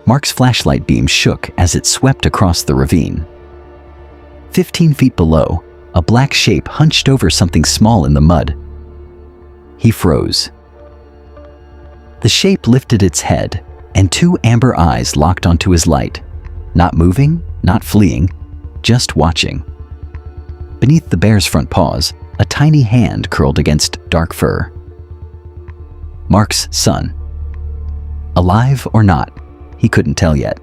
Mark's flashlight beam shook as it swept across the ravine. 15 feet below, a black shape hunched over something small in the mud. He froze. The shape lifted its head, and 2 amber eyes locked onto his light. Not moving, not fleeing, just watching. Beneath the bear's front paws, a tiny hand curled against dark fur. Mark's son. Alive or not, he couldn't tell yet.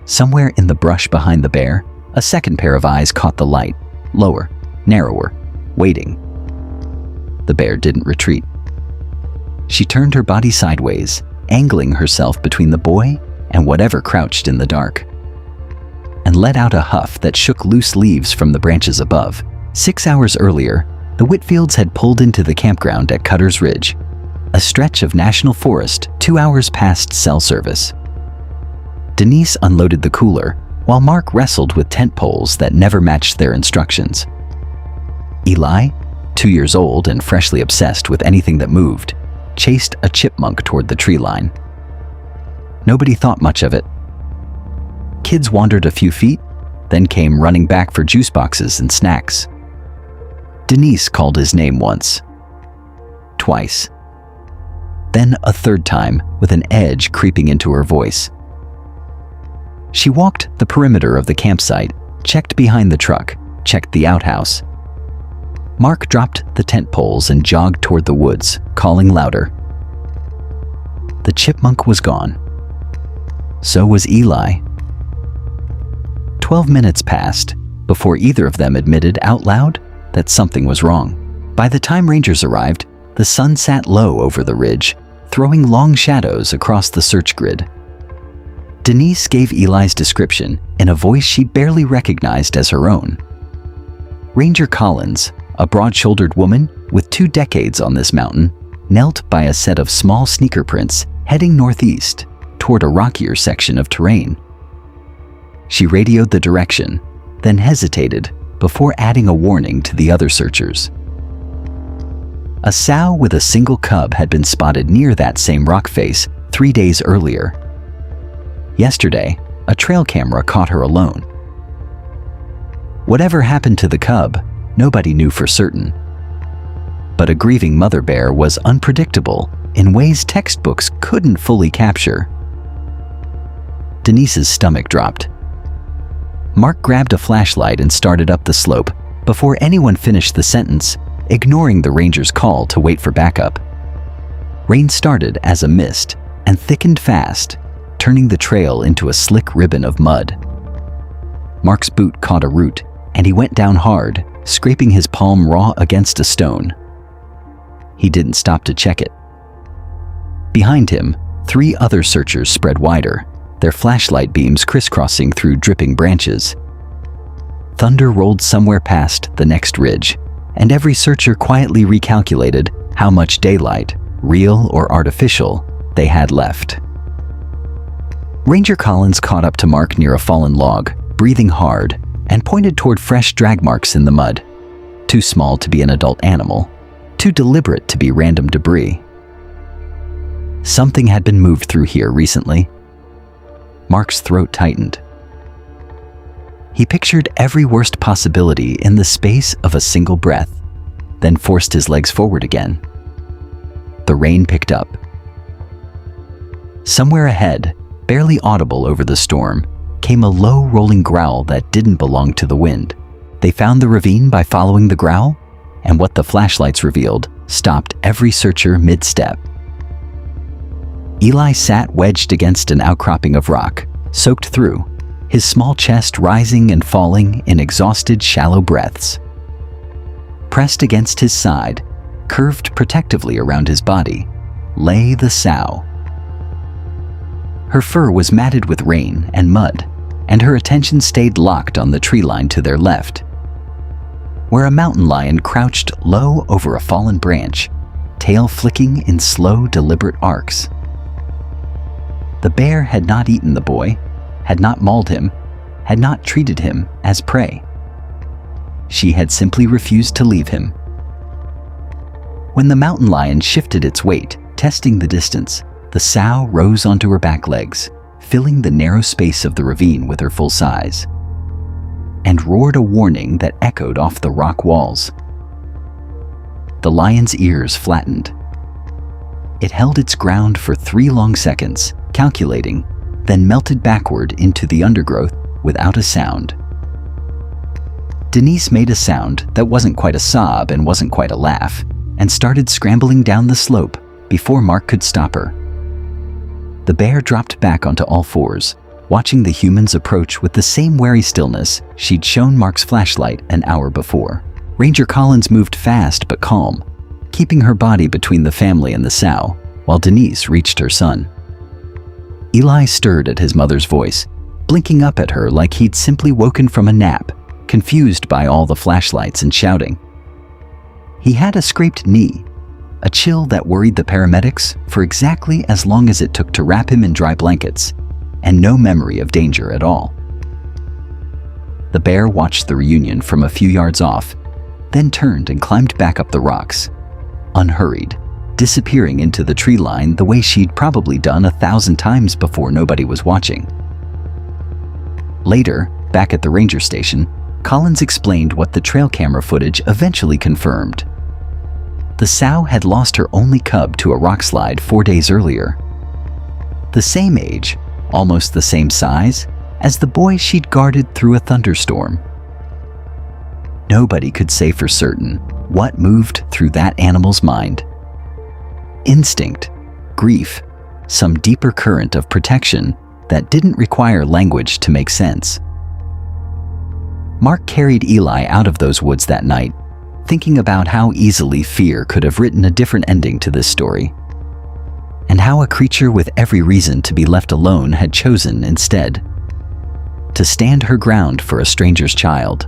Somewhere in the brush behind the bear, a second pair of eyes caught the light, lower, narrower, waiting. The bear didn't retreat. She turned her body sideways, angling herself between the boy and whatever crouched in the dark, and let out a huff that shook loose leaves from the branches above. 6 hours earlier, the Whitfields had pulled into the campground at Cutter's Ridge, a stretch of national forest 2 hours past cell service. Denise unloaded the cooler, while Mark wrestled with tent poles that never matched their instructions. Eli, 2 years old and freshly obsessed with anything that moved, chased a chipmunk toward the tree line. Nobody thought much of it. Kids wandered a few feet, then came running back for juice boxes and snacks. Denise called his name once. Twice. Then a third time, with an edge creeping into her voice. She walked the perimeter of the campsite, checked behind the truck, checked the outhouse. Mark dropped the tent poles and jogged toward the woods, calling louder. The chipmunk was gone. So was Eli. 12 minutes passed before either of them admitted out loud that something was wrong. By the time rangers arrived, the sun sat low over the ridge, throwing long shadows across the search grid. Denise gave Eli's description in a voice she barely recognized as her own. Ranger Collins, a broad-shouldered woman with 2 decades on this mountain, knelt by a set of small sneaker prints heading northeast toward a rockier section of terrain. She radioed the direction, then hesitated before adding a warning to the other searchers. A sow with a single cub had been spotted near that same rock face 3 days earlier. Yesterday, a trail camera caught her alone. Whatever happened to the cub, nobody knew for certain. But a grieving mother bear was unpredictable in ways textbooks couldn't fully capture. Denise's stomach dropped. Mark grabbed a flashlight and started up the slope before anyone finished the sentence, ignoring the ranger's call to wait for backup. Rain started as a mist and thickened fast, turning the trail into a slick ribbon of mud. Mark's boot caught a root, and he went down hard, scraping his palm raw against a stone. He didn't stop to check it. Behind him, 3 other searchers spread wider, their flashlight beams crisscrossing through dripping branches. Thunder rolled somewhere past the next ridge, and every searcher quietly recalculated how much daylight, real or artificial, they had left. Ranger Collins caught up to Mark near a fallen log, breathing hard, and pointed toward fresh drag marks in the mud. Too small to be an adult animal, too deliberate to be random debris. Something had been moved through here recently. Mark's throat tightened. He pictured every worst possibility in the space of a single breath, then forced his legs forward again. The rain picked up. Somewhere ahead, barely audible over the storm, came a low rolling growl that didn't belong to the wind. They found the ravine by following the growl, and what the flashlights revealed stopped every searcher mid-step. Eli sat wedged against an outcropping of rock, soaked through, his small chest rising and falling in exhausted, shallow breaths. Pressed against his side, curved protectively around his body, lay the sow. Her fur was matted with rain and mud, and her attention stayed locked on the tree line to their left, where a mountain lion crouched low over a fallen branch, tail flicking in slow, deliberate arcs. The bear had not eaten the boy, had not mauled him, had not treated him as prey. She had simply refused to leave him. When the mountain lion shifted its weight, testing the distance, The sow rose onto her back legs, filling the narrow space of the ravine with her full size, and roared a warning that echoed off the rock walls. The lion's ears flattened. It held its ground for 3 long seconds, calculating, then melted backward into the undergrowth without a sound. Denise made a sound that wasn't quite a sob and wasn't quite a laugh, and started scrambling down the slope before Mark could stop her. The bear dropped back onto all fours, watching the humans approach with the same wary stillness she'd shown Mark's flashlight an hour before. Ranger Collins moved fast but calm, keeping her body between the family and the sow, while Denise reached her son. Eli stirred at his mother's voice, blinking up at her like he'd simply woken from a nap, confused by all the flashlights and shouting. He had a scraped knee, a chill that worried the paramedics for exactly as long as it took to wrap him in dry blankets, and no memory of danger at all. The bear watched the reunion from a few yards off, then turned and climbed back up the rocks, unhurried, disappearing into the tree line the way she'd probably done 1,000 times before nobody was watching. Later, back at the ranger station, Collins explained what the trail camera footage eventually confirmed. The sow had lost her only cub to a rock slide 4 days earlier. The same age, almost the same size, as the boy she'd guarded through a thunderstorm. Nobody could say for certain what moved through that animal's mind. Instinct, grief, some deeper current of protection that didn't require language to make sense. Mark carried Eli out of those woods that night, thinking about how easily fear could have written a different ending to this story, and how a creature with every reason to be left alone had chosen instead to stand her ground for a stranger's child.